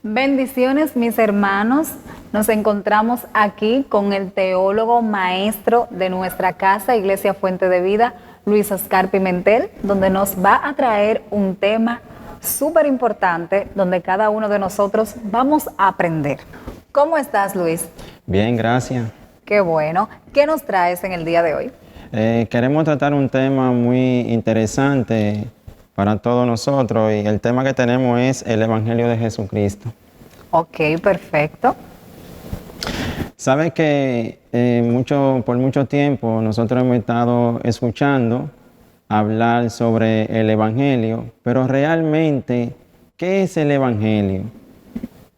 Bendiciones, mis hermanos. Nos encontramos aquí con el teólogo maestro de nuestra casa, Iglesia Fuente de Vida, Luis Oscar Pimentel, donde nos va a traer un tema súper importante, donde cada uno de nosotros vamos a aprender. ¿Cómo estás, Luis? Bien, gracias. Qué bueno. ¿Qué nos traes en el día de hoy? Queremos tratar un tema muy interesante para todos nosotros y el tema que tenemos es el Evangelio de Jesucristo. Ok, perfecto. Sabes que por mucho tiempo nosotros hemos estado escuchando hablar sobre el Evangelio, pero realmente, ¿qué es el Evangelio?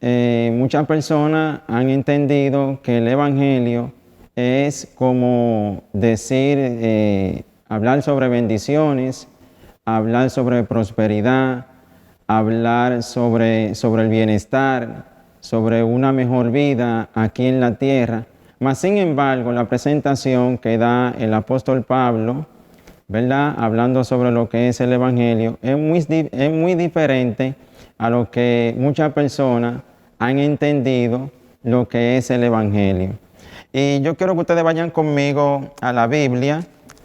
Muchas personas han entendido que el Evangelio es como decir, hablar sobre bendiciones, hablar sobre prosperidad, hablar sobre el bienestar, sobre una mejor vida aquí en la tierra. Mas, sin embargo, la presentación que da el apóstol Pablo, ¿verdad? Hablando sobre lo que es el Evangelio, es muy diferente a lo que muchas personas han entendido lo que es el Evangelio. Y yo quiero que ustedes vayan conmigo a la Biblia,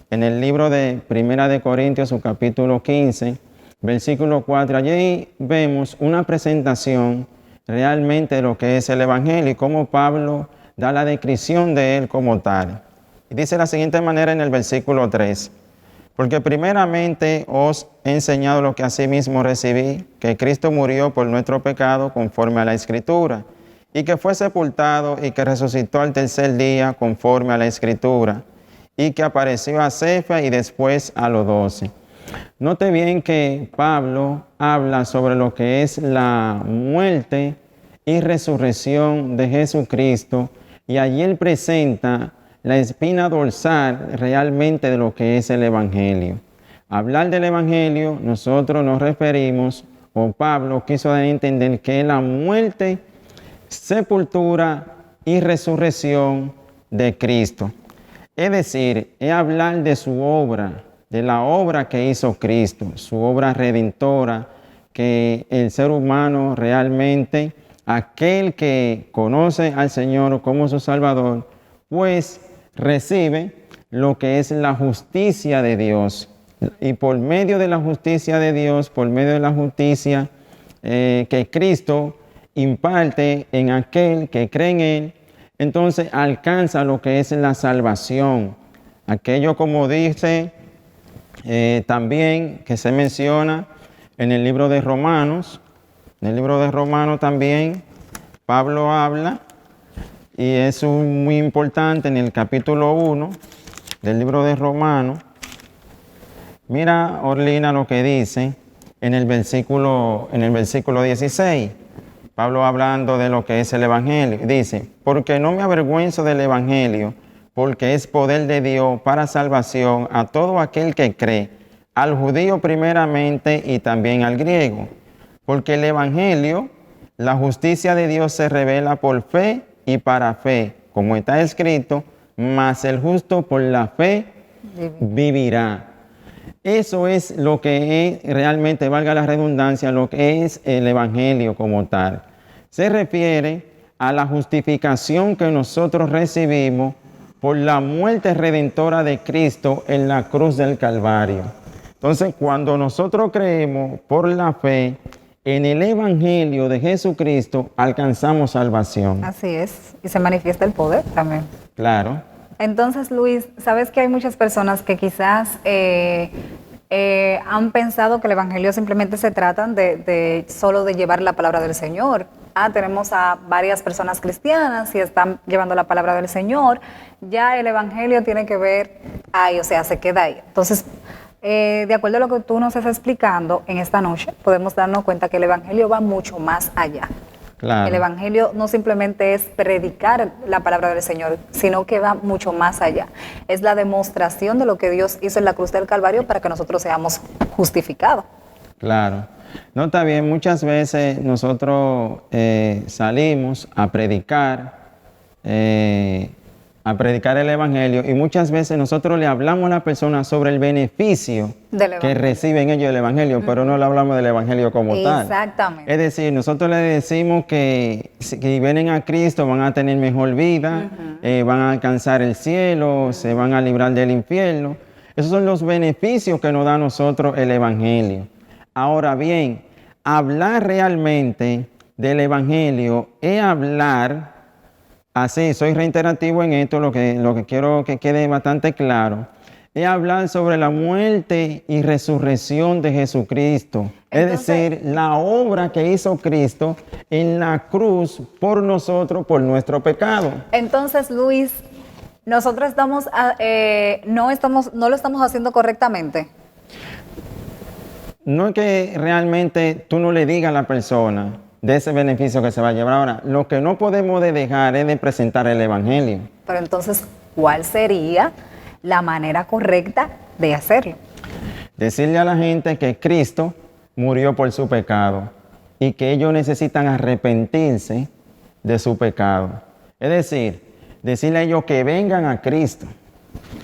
en el libro de Primera de Corintios, su capítulo 15, versículo 4. Allí vemos una presentación realmente de lo que es el Evangelio y cómo Pablo da la descripción de él como tal. Y dice de la siguiente manera en el versículo 3. Porque primeramente os he enseñado lo que asimismo recibí, que Cristo murió por nuestro pecado conforme a la Escritura, y que fue sepultado y que resucitó al tercer día conforme a la Escritura, y que apareció a Cefas y después a los 12. Note bien que Pablo habla sobre lo que es la muerte y resurrección de Jesucristo, y allí él presenta la espina dorsal realmente de lo que es el Evangelio. Hablar del Evangelio, nosotros nos referimos, o Pablo quiso dar a entender que es la muerte, sepultura y resurrección de Cristo. Es decir, es hablar de su obra, de la obra que hizo Cristo, su obra redentora, que el ser humano realmente, aquel que conoce al Señor como su Salvador, pues recibe lo que es la justicia de Dios. Y por medio de la justicia de Dios, por medio de la justicia que Cristo imparte en aquel que cree en Él, entonces alcanza lo que es la salvación. Aquello, como dice también, que se menciona en el libro de Romanos. En el libro de Romanos también Pablo habla, y es muy importante en el capítulo 1 del libro de Romanos. Mira, Orlina, lo que dice en el versículo 16. Pablo hablando de lo que es el Evangelio. Dice, porque no me avergüenzo del Evangelio, porque es poder de Dios para salvación a todo aquel que cree, al judío primeramente y también al griego. Porque el Evangelio, la justicia de Dios se revela por fe y para fe, como está escrito, mas el justo por la fe vivirá. Eso es lo que es realmente, valga la redundancia, lo que es el Evangelio como tal. Se refiere a la justificación que nosotros recibimos por la muerte redentora de Cristo en la cruz del Calvario. Entonces, cuando nosotros creemos por la fe en el Evangelio de Jesucristo, alcanzamos salvación. Así es. Y se manifiesta el poder también. Claro. Entonces, Luis, sabes que hay muchas personas que quizás han pensado que el Evangelio simplemente se trata de solo de llevar la palabra del Señor. Tenemos a varias personas cristianas y están llevando la palabra del Señor. Ya el Evangelio tiene que ver ahí, o sea, se queda ahí. Entonces, de acuerdo a lo que tú nos estás explicando en esta noche, podemos darnos cuenta que el Evangelio va mucho más allá. Claro. El Evangelio no simplemente es predicar la palabra del Señor, sino que va mucho más allá. Es la demostración de lo que Dios hizo en la cruz del Calvario para que nosotros seamos justificados. Claro. No, está bien, muchas veces nosotros salimos a predicar a predicar el Evangelio y muchas veces nosotros le hablamos a la persona sobre el beneficio que reciben ellos del Evangelio, pero no le hablamos del Evangelio como tal. Exactamente. Es decir, nosotros le decimos que si vienen a Cristo van a tener mejor vida, van a alcanzar el cielo, se van a librar del infierno. Esos son los beneficios que nos da a nosotros el Evangelio. Ahora bien, hablar realmente del Evangelio es hablar. Así, soy reiterativo en esto, lo que quiero que quede bastante claro, es hablar sobre la muerte y resurrección de Jesucristo. Entonces, es decir, la obra que hizo Cristo en la cruz por nosotros, por nuestro pecado. Entonces, Luis, nosotros no lo estamos haciendo correctamente. No es que realmente tú no le digas a la persona de ese beneficio que se va a llevar. Ahora, lo que no podemos dejar es de presentar el Evangelio. Pero entonces, ¿cuál sería la manera correcta de hacerlo? Decirle a la gente que Cristo murió por su pecado y que ellos necesitan arrepentirse de su pecado. Es decir, decirle a ellos que vengan a Cristo.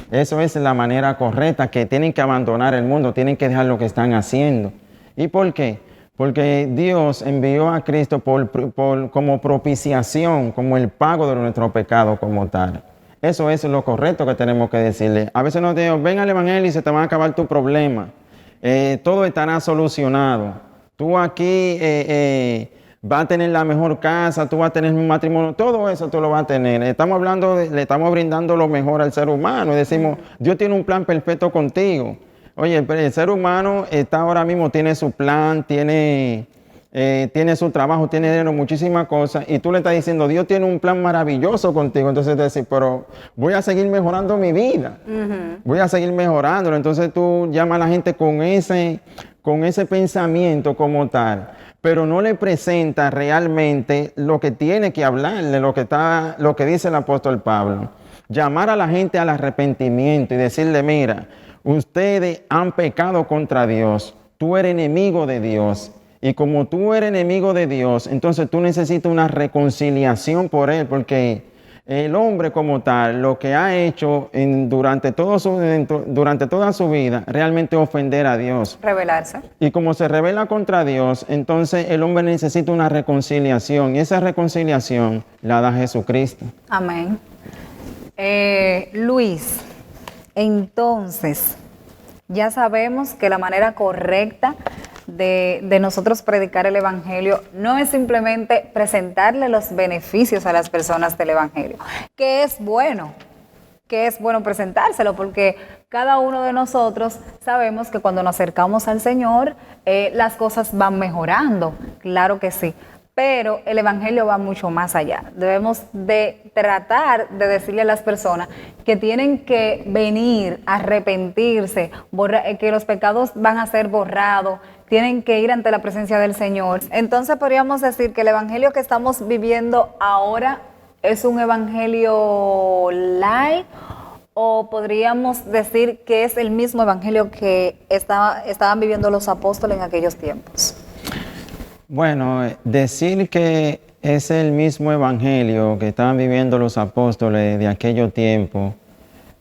Eso es la manera correcta, que tienen que abandonar el mundo, tienen que dejar lo que están haciendo. ¿Y por qué? Porque Dios envió a Cristo como propiciación, como el pago de nuestro pecado como tal. Eso es lo correcto que tenemos que decirle. A veces nos decimos, ven al Evangelio y se te van a acabar tu problema. Todo estará solucionado. Tú aquí vas a tener la mejor casa, tú vas a tener un matrimonio, todo eso tú lo vas a tener. Le estamos brindando lo mejor al ser humano. Decimos, Dios tiene un plan perfecto contigo. Oye, pero el ser humano está ahora mismo, tiene su plan, tiene su trabajo, tiene dinero, muchísimas cosas, y tú le estás diciendo, Dios tiene un plan maravilloso contigo. Entonces te decís, pero voy a seguir mejorando mi vida, voy a seguir mejorándolo. Entonces tú llamas a la gente con ese pensamiento como tal, pero no le presenta realmente lo que tiene que hablarle, lo que dice el apóstol Pablo. Llamar a la gente al arrepentimiento y decirle, mira, ustedes han pecado contra Dios, tú eres enemigo de Dios. Y como tú eres enemigo de Dios, entonces tú necesitas una reconciliación por Él, porque el hombre como tal, lo que ha hecho durante toda su vida, realmente ofender a Dios. Rebelarse. Y como se rebela contra Dios, entonces el hombre necesita una reconciliación, y esa reconciliación la da Jesucristo. Amén. Luis, entonces, ya sabemos que la manera correcta de nosotros predicar el Evangelio no es simplemente presentarle los beneficios a las personas del Evangelio, que es bueno presentárselo, porque cada uno de nosotros sabemos que cuando nos acercamos al Señor, las cosas van mejorando, claro que sí. Pero el Evangelio va mucho más allá. Debemos de tratar de decirle a las personas que tienen que venir a arrepentirse, que los pecados van a ser borrados, tienen que ir ante la presencia del Señor. Entonces podríamos decir que el Evangelio que estamos viviendo ahora es un Evangelio light, o podríamos decir que es el mismo Evangelio que estaban viviendo los apóstoles en aquellos tiempos. Bueno, decir que es el mismo evangelio que estaban viviendo los apóstoles de aquellos tiempos,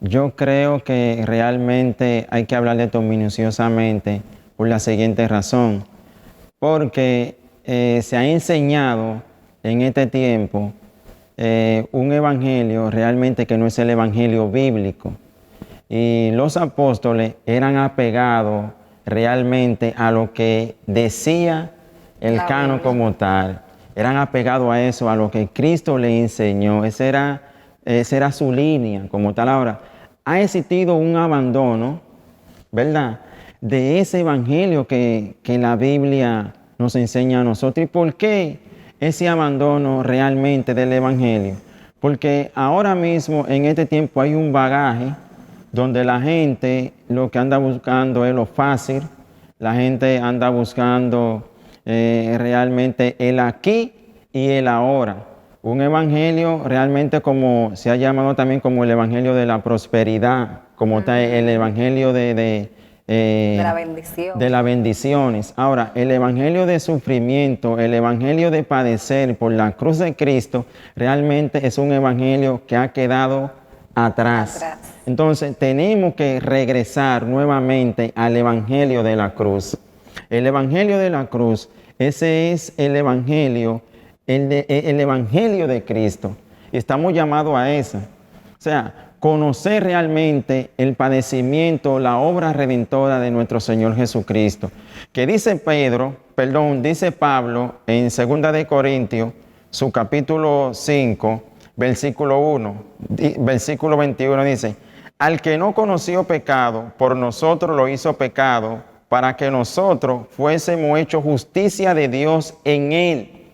yo creo que realmente hay que hablar de esto minuciosamente por la siguiente razón. Porque se ha enseñado en este tiempo un evangelio realmente que no es el evangelio bíblico. Y los apóstoles eran apegados realmente a lo que decía el canon como tal, eran apegados a eso, a lo que Cristo le enseñó. Esa era su línea como tal. Ahora, ha existido un abandono, ¿verdad?, de ese evangelio que la Biblia nos enseña a nosotros. ¿Y por qué ese abandono realmente del evangelio? Porque ahora mismo en este tiempo hay un bagaje donde la gente lo que anda buscando es lo fácil, la gente anda buscando realmente el aquí y el ahora. Un evangelio realmente, como se ha llamado también como el evangelio de la prosperidad, como está el evangelio de la bendición. De las bendiciones. Ahora, el evangelio de sufrimiento, el evangelio de padecer por la cruz de Cristo, realmente es un evangelio que ha quedado atrás. Entonces tenemos que regresar nuevamente al Evangelio de la cruz. El Evangelio de la cruz, ese es el Evangelio, el Evangelio de Cristo. Y estamos llamados a eso. O sea, conocer realmente el padecimiento, la obra redentora de nuestro Señor Jesucristo. Que dice Pablo en 2 de Corintios, su capítulo 5, versículo 1, versículo 21 dice: al que no conoció pecado, por nosotros lo hizo pecado, para que nosotros fuésemos hechos justicia de Dios en él.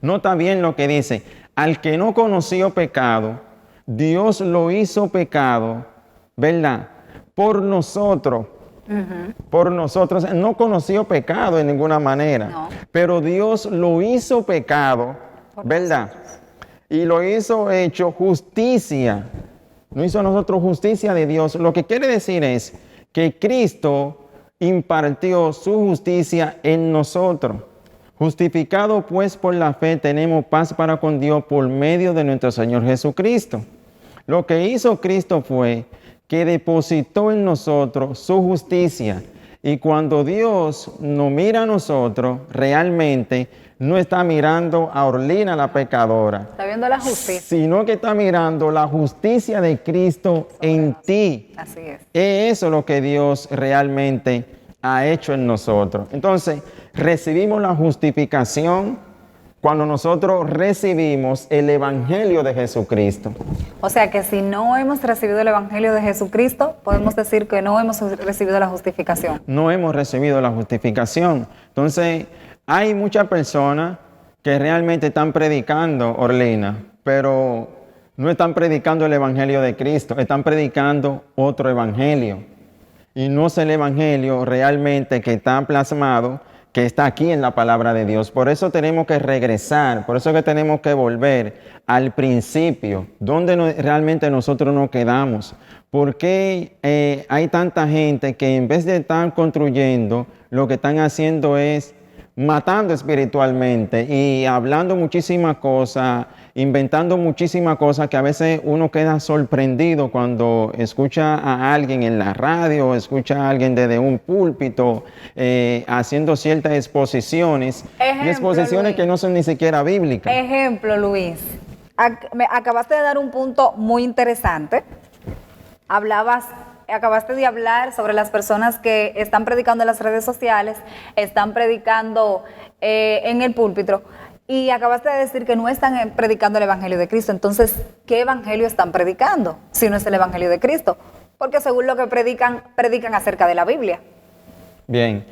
Nota bien lo que dice: al que no conoció pecado, Dios lo hizo pecado, ¿verdad? Por nosotros. Por nosotros. No conoció pecado en ninguna manera, no. Pero Dios lo hizo pecado, ¿verdad? Y lo hizo hecho justicia. No hizo a nosotros justicia de Dios. Lo que quiere decir es que Cristo impartió su justicia en nosotros. Justificado pues por la fe, tenemos paz para con Dios por medio de nuestro Señor Jesucristo. Lo que hizo Cristo fue que depositó en nosotros su justicia. Y cuando Dios nos mira a nosotros, realmente no está mirando a Orlina la pecadora. Está viendo la justicia. Sino que está mirando la justicia de Cristo en ti. Así es. Eso es lo que Dios realmente ha hecho en nosotros. Entonces, recibimos la justificación cuando nosotros recibimos el Evangelio de Jesucristo. O sea que si no hemos recibido el Evangelio de Jesucristo, podemos decir que no hemos recibido la justificación. No hemos recibido la justificación. Entonces, hay muchas personas que realmente están predicando, Orlina, pero no están predicando el Evangelio de Cristo, están predicando otro Evangelio. Y no es el Evangelio realmente que está plasmado, que está aquí en la palabra de Dios. Por eso tenemos que regresar, por eso que tenemos que volver al principio, donde realmente nosotros nos quedamos. ¿Por qué hay tanta gente que en vez de estar construyendo, lo que están haciendo es matando espiritualmente y hablando muchísimas cosas, inventando muchísimas cosas, que a veces uno queda sorprendido cuando escucha a alguien en la radio, escucha a alguien desde un púlpito haciendo ciertas exposiciones, y exposiciones Luis, que no son ni siquiera bíblicas. Ejemplo, Luis, acabaste de dar un punto muy interesante. Acabaste de hablar sobre las personas que están predicando en las redes sociales, están predicando en el púlpito, y acabaste de decir que no están predicando el Evangelio de Cristo. Entonces, ¿qué Evangelio están predicando si no es el Evangelio de Cristo? Porque según lo que predican acerca de la Biblia. Bien,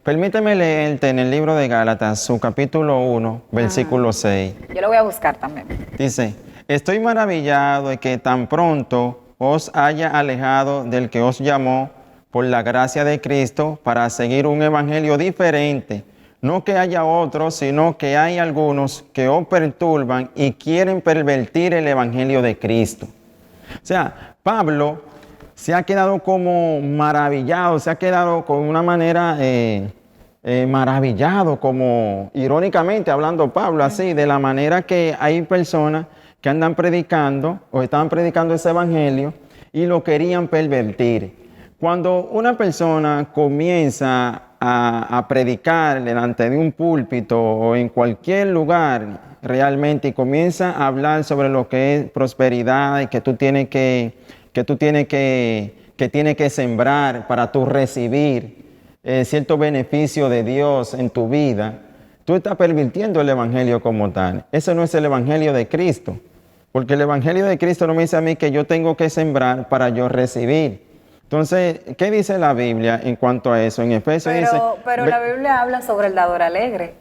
permíteme leerte en el libro de Gálatas, su capítulo 1, versículo 6. Yo lo voy a buscar también. Dice: estoy maravillado de que tan pronto os haya alejado del que os llamó por la gracia de Cristo para seguir un evangelio diferente. No que haya otros, sino que hay algunos que os perturban y quieren pervertir el evangelio de Cristo. O sea, Pablo se ha quedado como maravillado, se ha quedado con una manera maravillado, como irónicamente hablando Pablo, así, de la manera que hay personas que andan predicando o estaban predicando ese evangelio y lo querían pervertir. Cuando una persona comienza a predicar delante de un púlpito o en cualquier lugar realmente y comienza a hablar sobre lo que es prosperidad y que tú tienes que sembrar para tú recibir cierto beneficio de Dios en tu vida, tú estás pervirtiendo el evangelio como tal. Ese no es el evangelio de Cristo. Porque el evangelio de Cristo no me dice a mí que yo tengo que sembrar para yo recibir. Entonces, ¿qué dice la Biblia en cuanto a eso? En Efesios dice... Pero la Biblia habla sobre el dador alegre.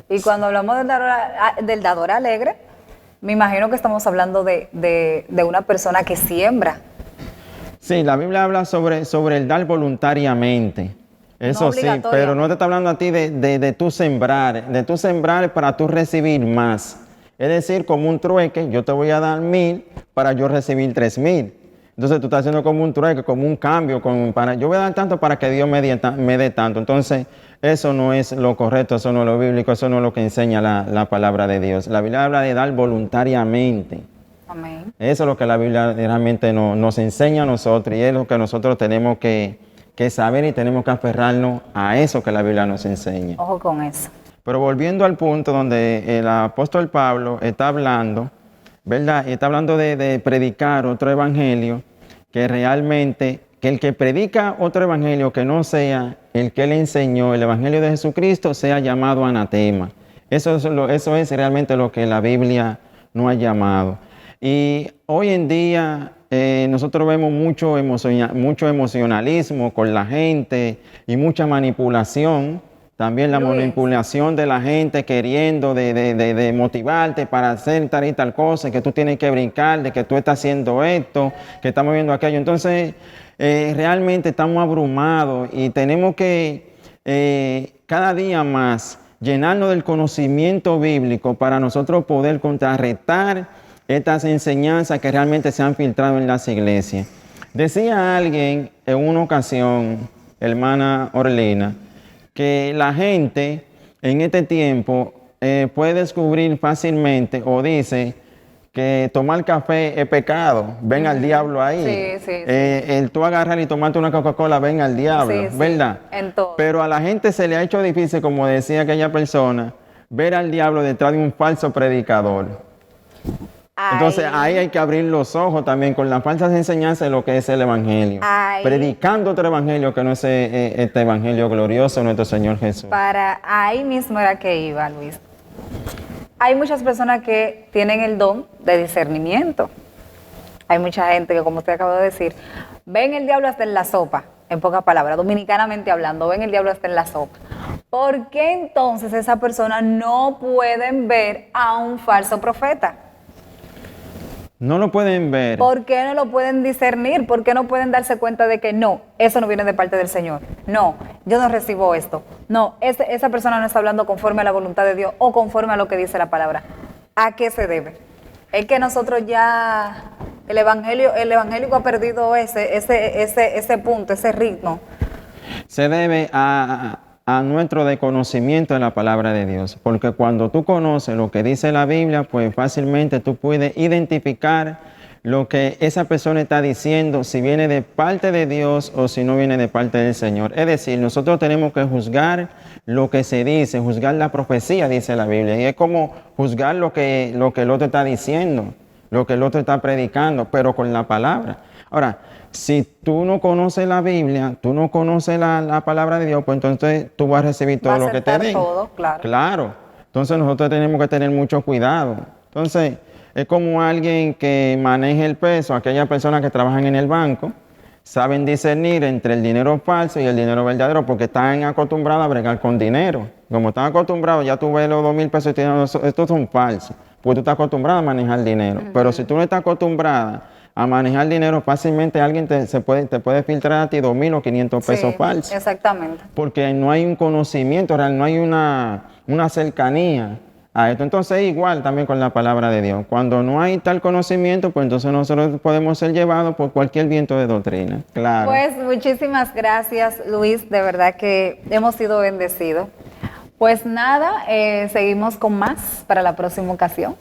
Y cuando hablamos del dador alegre, me imagino que estamos hablando de una persona que siembra. Sí, la Biblia habla sobre el dar voluntariamente. Eso no sí, pero no te está hablando a ti de tu sembrar para tú recibir más. Es decir, como un trueque, yo te voy a dar 1,000 para yo recibir 3,000. Entonces tú estás haciendo como un trueque, como un cambio, yo voy a dar tanto para que Dios me dé tanto. Entonces eso no es lo correcto, eso no es lo bíblico, eso no es lo que enseña la palabra de Dios. La Biblia habla de dar voluntariamente. Amén. Eso es lo que la Biblia realmente nos enseña a nosotros y es lo que nosotros tenemos que saber y tenemos que aferrarnos a eso que la Biblia nos enseña. Ojo con eso. Pero volviendo al punto donde el apóstol Pablo está hablando, ¿verdad? Está hablando de predicar otro evangelio que realmente, que el que predica otro evangelio que no sea el que le enseñó, el evangelio de Jesucristo, sea llamado anatema. Eso es realmente lo que la Biblia no ha llamado. Y hoy en día nosotros vemos mucho emocionalismo con la gente y mucha manipulación. También la Luis. manipulación de la gente queriendo de motivarte para hacer tal y tal cosa, que tú tienes que brincar, de que tú estás haciendo esto, que estamos viendo aquello. Entonces, realmente estamos abrumados y tenemos que cada día más llenarnos del conocimiento bíblico para nosotros poder contrarrestar estas enseñanzas que realmente se han filtrado en las iglesias. Decía alguien en una ocasión, hermana Orlina, que la gente en este tiempo puede descubrir fácilmente o dice que tomar café es pecado, ven al diablo ahí. Sí. El tú agarrar y tomarte una Coca-Cola, ven al diablo, Sí, ¿verdad? en todo. Pero a la gente se le ha hecho difícil, como decía aquella persona, ver al diablo detrás de un falso predicador. Entonces ahí hay que abrir los ojos también con las falsas enseñanzas de lo que es el evangelio. Predicando otro evangelio que no es este evangelio glorioso de nuestro Señor Jesús. Para ahí mismo era que iba, Luis. Hay muchas personas que tienen el don de discernimiento. Hay mucha gente que, como usted acaba de decir, ven el diablo hasta en la sopa, en pocas palabras, dominicanamente hablando, ven el diablo hasta en la sopa. ¿Por qué entonces esas personas no pueden ver a un falso profeta? No lo pueden ver. ¿Por qué no lo pueden discernir? ¿Por qué no pueden darse cuenta de que no, eso no viene de parte del Señor? No, yo no recibo esto. No, esa persona no está hablando conforme a la voluntad de Dios o conforme a lo que dice la palabra. ¿A qué se debe? Es que nosotros ya, el evangélico ha perdido ese punto, ese ritmo. Se debe a nuestro desconocimiento de la palabra de Dios, porque cuando tú conoces lo que dice la Biblia, pues fácilmente tú puedes identificar lo que esa persona está diciendo, si viene de parte de Dios o si no viene de parte del Señor. Es decir, nosotros tenemos que juzgar lo que se dice, juzgar la profecía, dice la Biblia, y es como juzgar lo que el otro está diciendo, lo que el otro está predicando, pero con la palabra. Ahora, si tú no conoces la Biblia, tú no conoces la palabra de Dios, pues entonces tú vas a recibir todo lo que te den. Todo, claro. Claro. Entonces nosotros tenemos que tener mucho cuidado. Entonces, es como alguien que maneja el peso, aquellas personas que trabajan en el banco, saben discernir entre el dinero falso y el dinero verdadero porque están acostumbrados a bregar con dinero. Como están acostumbrados, ya tú ves los 2,000 pesos y tienes, estos son falsos, porque tú estás acostumbrado a manejar dinero. Pero si tú no estás acostumbrada a manejar dinero, fácilmente alguien te puede filtrar a ti 2,000 o 500 pesos falsos. Exactamente. Porque no hay un conocimiento real, no hay una cercanía a esto. Entonces igual también con la palabra de Dios. Cuando no hay tal conocimiento, pues entonces nosotros podemos ser llevados por cualquier viento de doctrina. Claro. Pues muchísimas gracias, Luis. De verdad que hemos sido bendecidos. Pues nada, seguimos con más para la próxima ocasión.